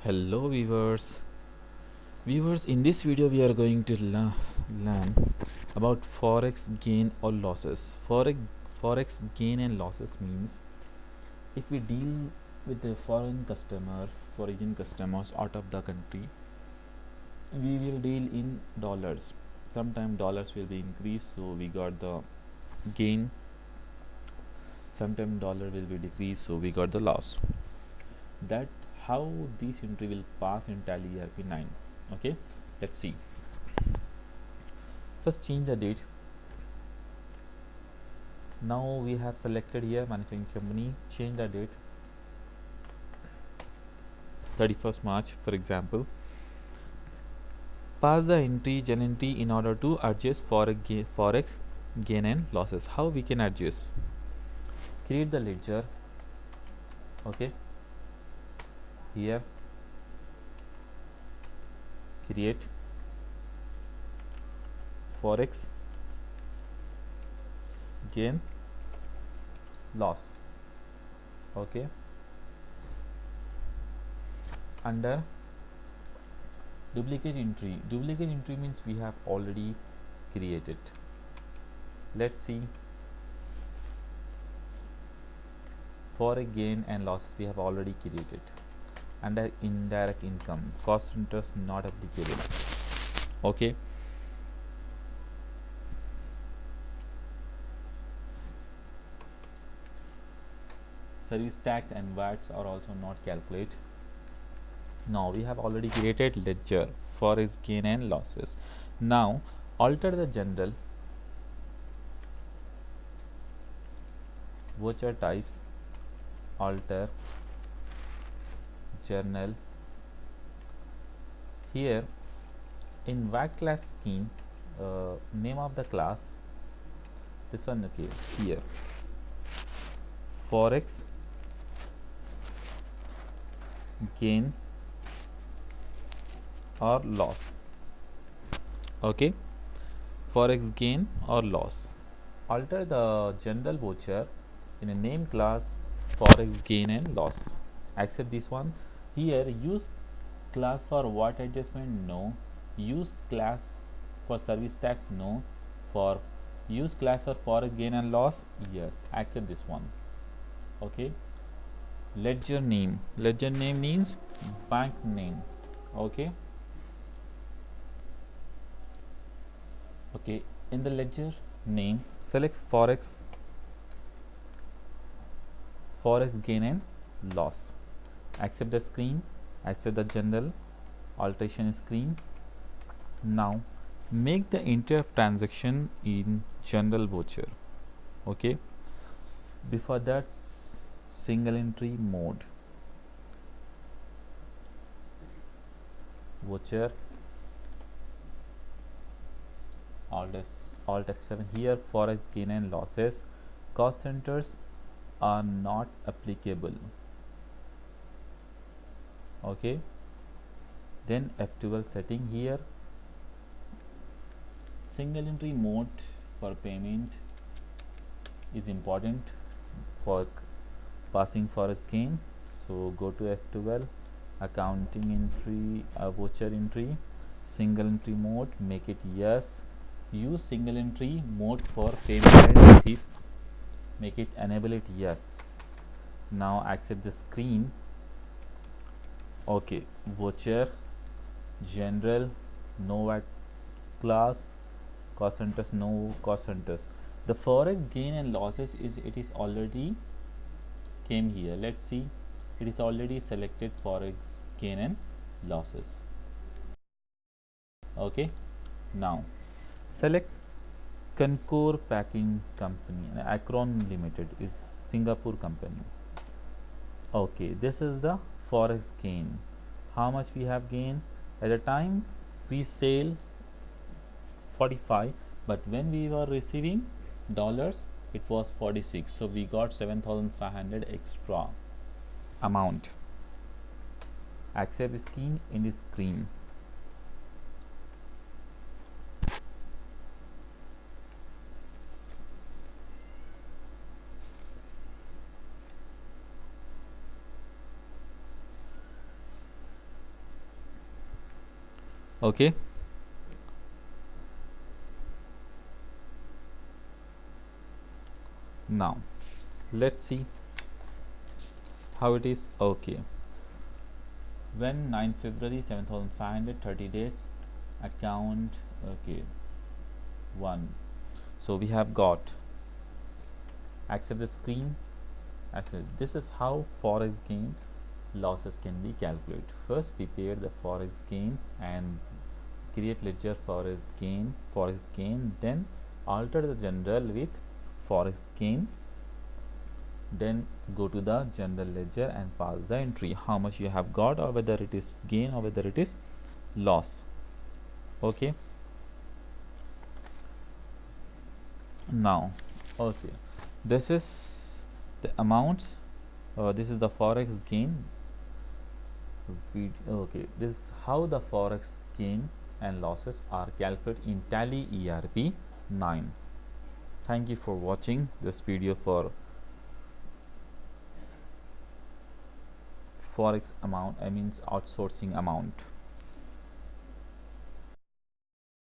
Hello viewers, in this video we are going to learn about forex gain or losses. Forex gain and losses means if we deal with a foreign customers out of the country, we will deal in dollars. Sometimes dollars will be increased, so we got the gain. Sometimes dollar will be decreased, so we got the loss. That how this entry will pass in Tally ERP 9. Okay, let's see. First change the date. Now we have selected here manufacturing company, change the date 31st March for example. Pass the entry entry in order to adjust forex gain and losses. How we can adjust? Create the ledger. Okay, here create forex gain loss. Okay, under duplicate entry means we have already created. Let's see. For a gain and losses we have already created. Under indirect income, cost interest not applicable. Okay, service tax and VATs are also not calculated. Now we have already created ledger for its gain and losses. Now alter the general voucher types, alter journal. Here in VAT class scheme, name of the class, this one. Okay, here forex gain or loss. Okay, forex gain or loss. Alter the general voucher in a name class forex gain and loss. Accept this one. Here use class for VAT adjustment, no. Use class for service tax, no. For use class for forex gain and loss, yes. Accept this one. Okay, ledger name means bank name. Okay, in the ledger name select forex gain and loss. Accept the screen, accept the general alteration screen. Now make the entry of transaction in general voucher. Okay, before that single entry mode, voucher alt F7. Here forex gain and losses, cost centers are not applicable. Okay, then F12 setting. Here single entry mode for payment is important for passing forex gain. So go to F12, accounting entry, voucher entry, single entry mode, make it yes. Use single entry mode for payment and receipt, make it enable it yes. Now accept the screen. Okay, voucher general, no VAT class, cost centers, no cost centers. The forex gain and losses it is already came here. Let's see, it is already selected forex gain and losses. Okay, now select Concor Packing Company, Akron Limited is Singapore company. Okay, this is the forex gain. How much we have gained? At the time we sell 45, but when we were receiving dollars it was 46, so we got 7,500 extra amount. Accept scheme in the screen. Okay, now let's see how it is. Okay, when 9 February 7500, 30 days account. Okay, 1. So we have got accept the screen. Actually, this is how forex gain losses can be calculated. First, prepare the forex gain and create ledger forex gain, then alter the general with forex gain, then go to the general ledger and pass the entry how much you have got, or whether it is gain or whether it is loss. Okay, now okay, this is the amount, this is the forex gain. Okay, this is how the forex gain and losses are calculated in Tally ERP 9. Thank you for watching this video for forex amount, I mean outsourcing amount.